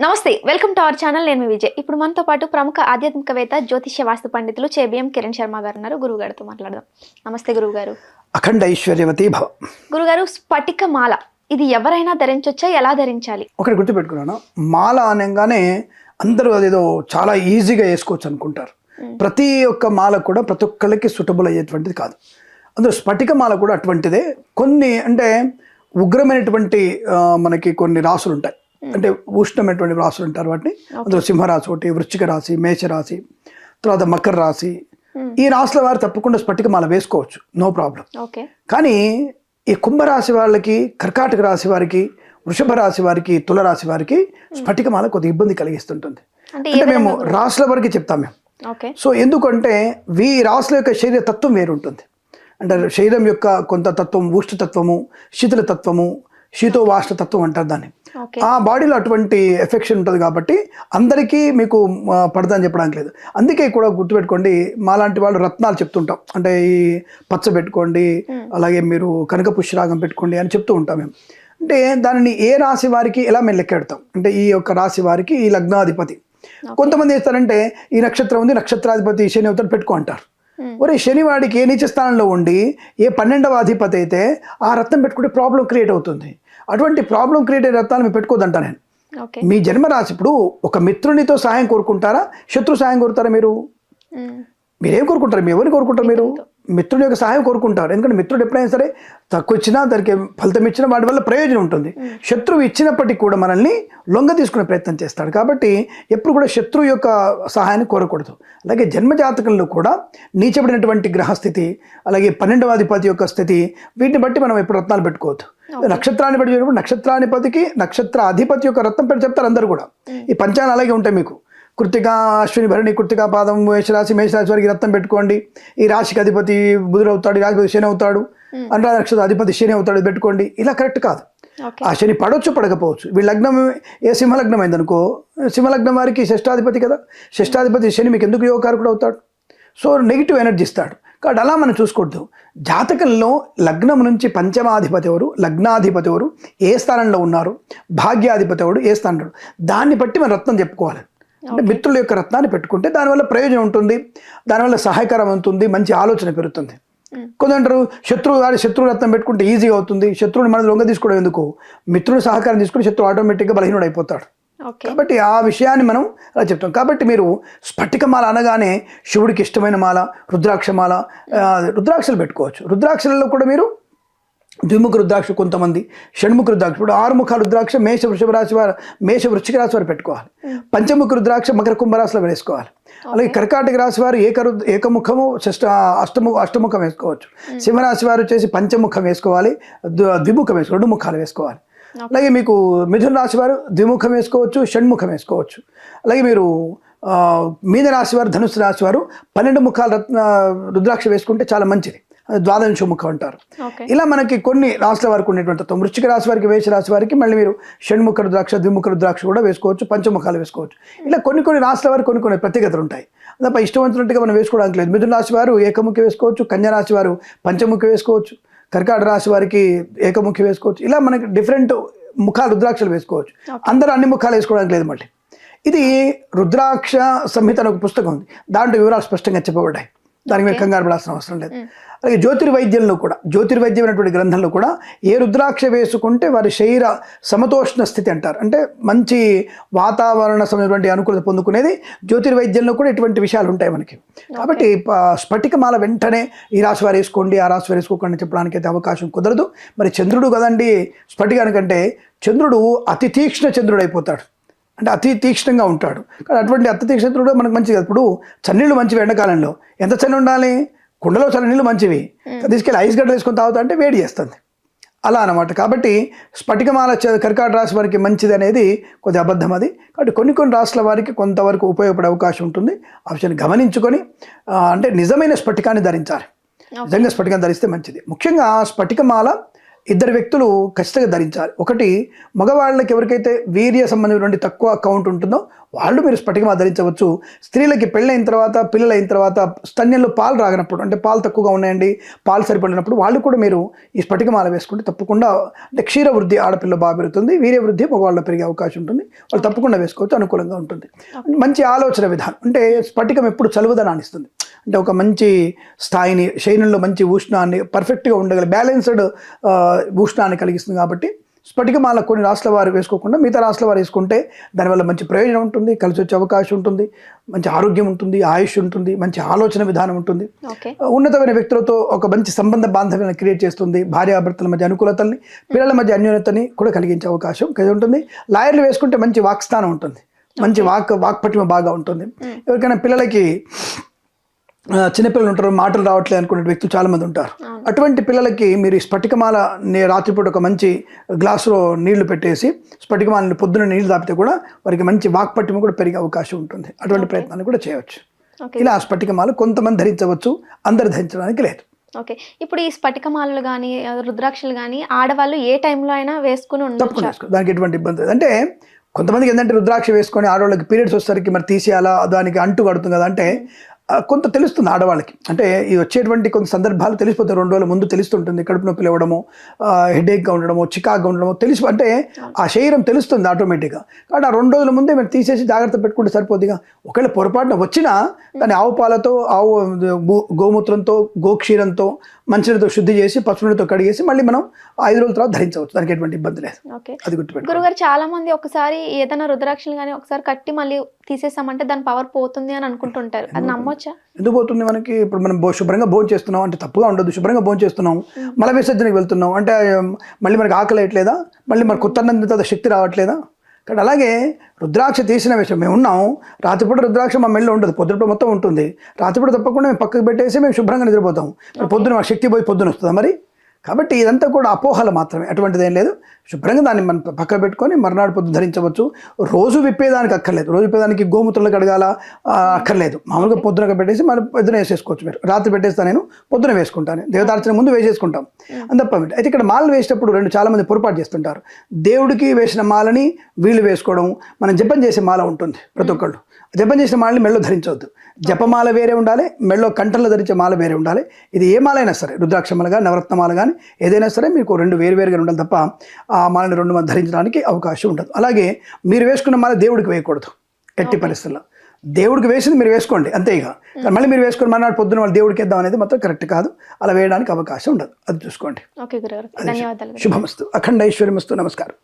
నమస్తే, welcome to our channel. నేను మీ విజయ్. ఇప్పుడు మనతో పాటు ప్రముఖ ఆధ్యాత్మికవేత్త జ్యోతిష్య వాస్తు పండితులు చేబిఎం కిరణ్ శర్మ గారు ఉన్నారు. గురువు గారితో మాట్లాడదాం. నమస్తే గురువు గారు. అఖండ ఐశ్వర్యవతి భవ. గురుగారు, స్ఫటిక మాల ఇది ఎవరైనా ధరించొచ్చా? ఎలా ధరించాలి? ఒకటి గుర్తుపెట్టుకున్నాను, మాల అనగానే అందరూ అదేదో చాలా ఈజీగా వేసుకోవచ్చు అనుకుంటారు. ప్రతి ఒక్క మాల కూడా ప్రతి ఒక్కరికి సూటబుల్ అయ్యేటువంటిది కాదు. అందులో స్ఫటిక మాల కూడా అటువంటిదే. కొన్ని అంటే ఉగ్రమైనటువంటి మనకి కొన్ని రాసులు ఉంటాయి, అంటే ఉష్ణమైనటువంటి రాసులు ఉంటారు. వాటిని అందులో సింహరాశి ఒకటి, వృశ్చిక రాశి, మేషరాశి, తర్వాత మకర రాశి. ఈ రాశుల వారు తప్పకుండా స్ఫటిక మాల వేసుకోవచ్చు, నో ప్రాబ్లం. కానీ ఈ కుంభరాశి వాళ్ళకి, కర్కాటక రాశి వారికి, వృషభ రాశి వారికి, తులరాశి వారికి స్ఫటిక మాల కొద్దిగా ఇబ్బంది కలిగిస్తుంటుంది. అంటే మేము రాశుల వరకు చెప్తాం మేము. సో ఎందుకంటే ఈ రాశుల యొక్క శరీర తత్వం వేరుంటుంది. అంటే శరీరం యొక్క కొంత తత్వం ఉష్ణతత్వము, శీతల తత్వము, శీతోవాష్ణ తత్వం అంటారు దాన్ని. ఆ బాడీలో అటువంటి ఎఫెక్షన్ ఉంటుంది కాబట్టి అందరికీ మీకు పడదని చెప్పడానికి లేదు. అందుకే కూడా గుర్తుపెట్టుకోండి, మాలాంటి వాళ్ళు రత్నాలు చెప్తుంటాం. అంటే ఈ పచ్చ పెట్టుకోండి, అలాగే మీరు కనక పుష్యరాగం పెట్టుకోండి అని చెప్తూ ఉంటాం మేము. అంటే దానిని ఏ రాశి వారికి ఎలా మేము లెక్కెడతాం అంటే ఈ యొక్క రాశి వారికి ఈ లగ్నాధిపతి. కొంతమంది చేస్తారంటే ఈ నక్షత్రం ఉంది, నక్షత్రాధిపతి శని అవుతాడు పెట్టుకో అంటారు. ఒరే, శని వాడికి ఏ నీచ స్థానంలో ఉండి ఏ 12వ అధిపతి అయితే ఆ రత్నం పెట్టుకుంటే ప్రాబ్లం క్రియేట్ అవుతుంది. అటువంటి ప్రాబ్లం క్రియేట్ అయ్యే రత్నాలు మీరు పెట్టుకోదంటా నేను. మీ జన్మరాశి ఇప్పుడు ఒక మిత్రునితో సహాయం కోరుకుంటారా, శత్రు సహాయం కోరుతారా? మీరేం కోరుకుంటారు? ఎవరిని కోరుకుంటారు? మీరు మిత్రుడి యొక్క సహాయం కోరుకుంటారు. ఎందుకంటే మిత్రుడు ఎప్పుడైనా సరే తక్కువ ఇచ్చినా దానికి ఫలితం ఇచ్చినా వాటి వల్ల ప్రయోజనం ఉంటుంది. శత్రువు ఇచ్చినప్పటికీ కూడా మనల్ని లొంగ తీసుకునే ప్రయత్నం చేస్తాడు. కాబట్టి ఎప్పుడు కూడా శత్రువు యొక్క సహాయాన్ని కోరకూడదు. అలాగే జన్మజాతకంలో కూడా నీచబడినటువంటి గ్రహస్థితి, అలాగే 12వ అధిపతి యొక్క స్థితి, వీటిని బట్టి మనం ఎప్పుడు రత్నాలు పెట్టుకోవద్దు. నక్షత్రాన్ని బట్టి నక్షత్రాధిపతికి నక్షత్ర అధిపతి యొక్క రత్నం పెట్టి చెప్తారు అందరూ కూడా. ఈ పంచాలు అలాగే ఉంటాయి మీకు. కృత్తిక, అశ్విని, భరణి, కృత్తిక పాదం, మేషరాశి వారికి రత్నం పెట్టుకోండి. ఈ రాశికి అధిపతి బుధుడు అవుతాడు, ఈ రాశిపతి శని అవుతాడు, అనురాధ నక్షత్ర అధిపతి శని అవుతాడు, పెట్టుకోండి. ఇలా కరెక్ట్ కాదు. ఆ శని పడవచ్చు, పడకపోవచ్చు. వీళ్ళ లగ్నం ఏ సింహలగ్నం అయిందనుకో, సింహలగ్నం వారికి షష్టాధిపతి కదా, షష్టాధిపతి శని మీకు ఎందుకు యోగకారకుడు అవుతాడు? సో నెగిటివ్ ఎనర్జీ ఇస్తాడు. కాబట్టి అలా మనం చూసుకోవద్దు. జాతకంలో లగ్నం నుంచి పంచమాధిపతి ఎవరు, లగ్నాధిపతి ఎవరు, ఏ స్థానంలో ఉన్నారు, భాగ్యాధిపతి ఎవరు, ఏ స్థానంలో, దాన్ని బట్టి మనం రత్నం చెప్పుకోవాలి. అంటే మిత్రుల యొక్క రత్నాన్ని పెట్టుకుంటే దానివల్ల ప్రయోజనం ఉంటుంది, దానివల్ల సహాయకరం ఉంటుంది, మంచి ఆలోచన పెరుగుతుంది. కొందరు శత్రువు రత్నం పెట్టుకుంటే ఈజీగా అవుతుంది. శత్రువుని మనం లొంగ తీసుకోవడం ఎందుకు? మిత్రుడు సహకారం తీసుకుని శత్రువు ఆటోమేటిక్గా బలహీనుడు అయిపోతాడు. కాబట్టి ఆ విషయాన్ని మనం అలా చెప్తాం. కాబట్టి మీరు స్ఫటిక మాల అనగానే శివుడికి ఇష్టమైన మాల రుద్రాక్ష మాల, రుద్రాక్షలు పెట్టుకోవచ్చు. రుద్రాక్షలలో కూడా మీరు ద్విముఖ రుద్రాక్ష, కొంతమంది షణ్ముఖ రుద్రాక్ష. ఇప్పుడు 6 ముఖాల రుద్రాక్ష మేష వృషభ రాశి వారు, మేష వృశ్చిక రాశి వారు పెట్టుకోవాలి. పంచముఖ రుద్రాక్ష మకర కుంభరాశిలో వేసుకోవాలి. అలాగే కర్కాటక రాశి వారు ఏకముఖము అష్టముఖం వేసుకోవచ్చు. సింహరాశి వారు వచ్చేసి పంచముఖం వేసుకోవాలి, ద్విముఖం వేసుకోవాలి, 2 ముఖాలు వేసుకోవాలి. అలాగే మీకు మిథున రాశి వారు ద్విముఖం వేసుకోవచ్చు, షణ్ముఖం వేసుకోవచ్చు. అలాగే మీరు మీన రాశి వారు, ధనుసు రాశి వారు 12 ముఖాల రుద్రాక్ష వేసుకుంటే చాలా మంచిది. ద్వాదశ ముఖం అంటారు. ఇలా మనకి కొన్ని రాశుల వారికి ఉండేటువంటి వృశ్చిక రాశి వారికి, మేష రాశి వారికి మళ్ళీ మీరు షణ్ముఖ రుద్రాక్ష, ద్విముఖ రుద్రాక్ష కూడా వేసుకోవచ్చు, పంచముఖాలు వేసుకోవచ్చు. ఇలా కొన్ని రాశుల వారికి కొన్ని ప్రత్యేకతలు ఉంటాయి. తప్ప ఇష్టవంతున్నట్టుగా మనం వేసుకోవడానికి లేదు. మిథున రాశి వారు ఏకముఖి వేసుకోవచ్చు, కన్యా రాశి వారు పంచముఖి వేసుకోవచ్చు, కర్కాటక రాశి వారికి ఏకముఖి వేసుకోవచ్చు. ఇలా మనకి డిఫరెంట్ ముఖాలు రుద్రాక్షలు వేసుకోవచ్చు. అందరూ అన్ని ముఖాలు వేసుకోవడానికి లేదు. మళ్ళీ ఇది రుద్రాక్ష సంహిత అనే ఒక పుస్తకం ఉంది, దాంట్లో వివరాలు స్పష్టంగా చెప్పబడ్డాయి. దానికి మీరు కంగారు పడాల్సిన అవసరం లేదు. అలాగే జ్యోతిర్వైద్యంలో కూడా, జ్యోతిర్వైద్యం అనేటువంటి గ్రంథంలో కూడా ఏ రుద్రాక్ష వేసుకుంటే వారి శరీర సమతోష్ణ స్థితి అంటారు, అంటే మంచి వాతావరణ సమటువంటి అనుకూలత పొందుకునేది జ్యోతిర్వైద్యంలో కూడా ఇటువంటి విషయాలు ఉంటాయి మనకి. కాబట్టి స్ఫటిక మాల వెంటనే ఈ రాశి వారు వేసుకోండి, ఆ రాశి వారు వేసుకోకండి చెప్పడానికి అయితే అవకాశం కుదరదు. మరి చంద్రుడు కదండి స్ఫటికానికంటే, చంద్రుడు అతి తీక్ష్ణ చంద్రుడు అయిపోతాడు, అంటే అతి తీక్ష్ణంగా ఉంటాడు. కానీ అటువంటి అతి తీక్ష్ణుడు మనకు మంచిది. ఇప్పుడు చన్నీళ్ళు మంచివి ఎండాకాలంలో. ఎంత చల్లి ఉండాలి? కుండలో చల్లనీళ్ళు మంచివి, తీసుకెళ్ళి ఐస్ గడ్డలు వేసుకొని తాగుతా అంటే వేడి చేస్తుంది, అలా అనమాట. కాబట్టి స్ఫటికమాల కర్కాటక రాశి వారికి మంచిది అనేది కొద్ది అబద్ధం అది. కాబట్టి కొన్ని రాశుల వారికి కొంతవరకు ఉపయోగపడే అవకాశం ఉంటుంది. ఆ విషయాన్ని గమనించుకొని అంటే నిజమైన స్ఫటికాన్ని ధరించాలి. నిజంగా స్ఫటికాన్ని ధరిస్తే మంచిది. ముఖ్యంగా స్ఫటికమాల ఇద్దరు వ్యక్తులు ఖచ్చితంగా ధరించాలి. ఒకటి, మగవాళ్ళకి ఎవరికైతే వీర్య సంబంధమైనటువంటి తక్కువ కౌంట్ ఉంటుందో వాళ్ళు మీరు స్ఫటికమాల ధరించవచ్చు. స్త్రీలకి పెళ్ళైన తర్వాత పిల్లలైన తర్వాత స్తన్యంలో పాలు రాగినప్పుడు, అంటే పాలు తక్కువగా ఉన్నాయండి, పాలు సరిపడినప్పుడు వాళ్ళు కూడా మీరు ఈ స్ఫటికమాల వేసుకుంటే తప్పకుండా, అంటే క్షీర వృద్ధి ఆడపిల్ల బాగా పెరుగుతుంది, వీర్య వృద్ధి మగవాళ్ళ పెరిగే అవకాశం ఉంటుంది. వాళ్ళు తప్పకుండా వేసుకోవచ్చు, అనుకూలంగా ఉంటుంది. మంచి ఆలోచన విధానం, అంటే స్ఫటికం ఎప్పుడు చలువదనాన్ని ఇస్తుంది. అంటే ఒక మంచి స్థాయిని, శరీరంలో మంచి ఉష్ణాన్ని, పర్ఫెక్ట్గా ఉండగల బ్యాలెన్స్డ్ ఉష్ణాన్ని కలిగిస్తుంది. కాబట్టి స్ఫటికమాల కొన్ని రాష్ట్రాల వారు వేసుకోకుండా మిగతా రాష్ట్రాల వారు వేసుకుంటే దానివల్ల మంచి ప్రయోజనం ఉంటుంది, కలిసి వచ్చే అవకాశం ఉంటుంది, మంచి ఆరోగ్యం ఉంటుంది, ఆయుష్ ఉంటుంది, మంచి ఆలోచన విధానం ఉంటుంది, ఉన్నతమైన వ్యక్తులతో ఒక మంచి సంబంధ బాంధవ్యాన్ని క్రియేట్ చేస్తుంది, భార్యాభర్తల మధ్య అనుకూలతల్ని, పిల్లల మధ్య అన్యోన్యతని కూడా కలిగించే అవకాశం ఉంటుంది. లాయర్లు వేసుకుంటే మంచి వాక్స్థానం ఉంటుంది, మంచి వాక్పటిమ బాగా ఉంటుంది. ఎవరికైనా పిల్లలకి చిన్నపిల్లలు ఉంటారు, మాటలు రావట్లేదు అనుకునే వ్యక్తులు చాలామంది ఉంటారు. అటువంటి పిల్లలకి మీరు స్ఫటికమాల రాత్రిపూట ఒక మంచి గ్లాసులో నీళ్లు పెట్టేసి స్ఫటికమాలని పొద్దున నీళ్లు తాపితే కూడా వారికి మంచి వాక్పటిమ కూడా పెరిగే అవకాశం ఉంటుంది. అటువంటి ప్రయత్నాన్ని కూడా చేయవచ్చు. ఇలా స్ఫటికమాల కొంతమంది ధరించవచ్చు, అందరు ధరించడానికి లేదు. ఓకే, ఇప్పుడు ఈ స్ఫటికమాలలు కానీ రుద్రాక్షలు కానీ ఆడవాళ్ళు ఏ టైంలో అయినా వేసుకుని ఉండొచ్చు, దానికి ఎటువంటి ఇబ్బంది లేదు. అంటే కొంతమందికి ఏంటంటే రుద్రాక్ష వేసుకొని ఆడవాళ్ళకి పీరియడ్స్ వచ్చేసరికి మరి తీసేయాలా, దానికి అంటు కడుతుంది కదా అంటే కొంత తెలుస్తుంది ఆడవాళ్ళకి. అంటే ఈ వచ్చేటువంటి కొన్ని సందర్భాలు తెలిసిపోతాయి, 2 రోజుల ముందు తెలుస్తుంటుంది. కడుపు నొప్పి లేవడము, హెడేక్గా ఉండడము, చికాగ్గా ఉండడము అంటే ఆ శరీరం తెలుస్తుంది ఆటోమేటిక్గా. కాబట్టి ఆ 2 రోజుల ముందే మీరు తీసేసి జాగ్రత్త పెట్టుకుంటే సరిపోతుందిగా. ఒకవేళ పొరపాటున వచ్చినా దాన్ని ఆవు పాలతో, గోమూత్రంతో, గోక్షీరంతో, మంచినీళ్ళతో శుద్ధి చేసి పసుపునితో కడిగేసి మళ్ళీ మనం 5 రోజుల తర్వాత ధరించవచ్చు, దానికి ఎటువంటి ఇబ్బంది లేదు. అది గుర్తుపెట్టు. గురుగారు, చాలా మంది ఒకసారి ఏదైనా రుద్రాక్షలు కానీ ఒకసారి కట్టి మళ్ళీ తీసేసామంటే దాని పవర్ పోతుంది అని అనుకుంటుంటారు, అది నమ్మొచ్చా? ఎందుకు పోతుంది? మనకి ఇప్పుడు మనం శుభ్రంగా భోజనం చేస్తున్నాం అంటే తప్పుగా ఉండదు. శుభ్రంగా భోజనం చేస్తున్నాం, మల విసర్జనకి వెళ్తున్నాం అంటే మళ్ళీ మనకి ఆకలి వేయట్లేదా, మళ్ళీ మనకు కొత్త అన్నం శక్తి రావట్లేదా? కానీ అలాగే రుద్రాక్ష తీసిన విషయం, మేము ఉన్నాం రాత్రిపూట రుద్రాక్ష మా మెళ్ళలో ఉండదు, పొద్దుట మొత్తం ఉంటుంది. రాత్రిపూట తప్పకుండా మేము పక్కకు పెట్టేసి మేము శుభ్రంగా నిద్రపోతాం. మరి పొద్దున శక్తి పోయి పొద్దున వస్తుందా మరి? కాబట్టి ఇదంతా కూడా అపోహలు మాత్రమే, అటువంటిది ఏం లేదు. శుభ్రంగా దాన్ని మనం పక్కన పెట్టుకొని మర్నాడు పొద్దు ధరించవచ్చు. రోజు విప్పేదానికి అక్కర్లేదు, రోజు విప్పేదానికి గోమూత్రంలో కడగాల అక్కర్లేదు. మామూలుగా పొద్దున పెట్టేసి మనం పొద్దున వేసేసుకోవచ్చు. మీరు రాత్రి పెట్టేస్తా, నేను పొద్దున వేసుకుంటాను, దేవతార్చన ముందు వేసేసుకుంటాం అని తప్ప. అయితే ఇక్కడ మాలలు వేసేటప్పుడు చాలామంది పొరపాటు చేస్తుంటారు. దేవుడికి వేసిన మాలని వీళ్ళు వేసుకోవడం, మనం జపం చేసే మాల ఉంటుంది ప్రతి ఒక్కళ్ళు. జపం చేసిన మాలని మెళ్ళో ధరించవద్దు. జపమాల వేరే ఉండాలి, మెళ్ళో కంఠంలో ధరించే మాల వేరే ఉండాలి. ఇది ఏ మాల అయినా సరే, రుద్రాక్షమాల కానీ నవరత్నమాల కానీ ఏదైనా సరే మీకు 2 వేరువేరుగా ఉండాలి తప్ప ఆ మాలని 2 మంది ధరించడానికి అవకాశం ఉండదు. అలాగే మీరు వేసుకున్న మాల దేవుడికి వేయకూడదు ఎట్టి పరిస్థితుల్లో. దేవుడికి వేసింది మీరు వేసుకోండి అంతే. ఇక మళ్ళీ మీరు వేసుకుని మర్నాడు పొద్దున వాళ్ళు దేవుడికి వేద్దాం అనేది మాత్రం కరెక్ట్ కాదు. అలా వేయడానికి అవకాశం ఉండదు, అది చూసుకోండి. ఓకే గురుగారు, ధన్యవాదాలు. శుభమస్తు, అఖండ ఐశ్వర్యమస్తు. నమస్కారం.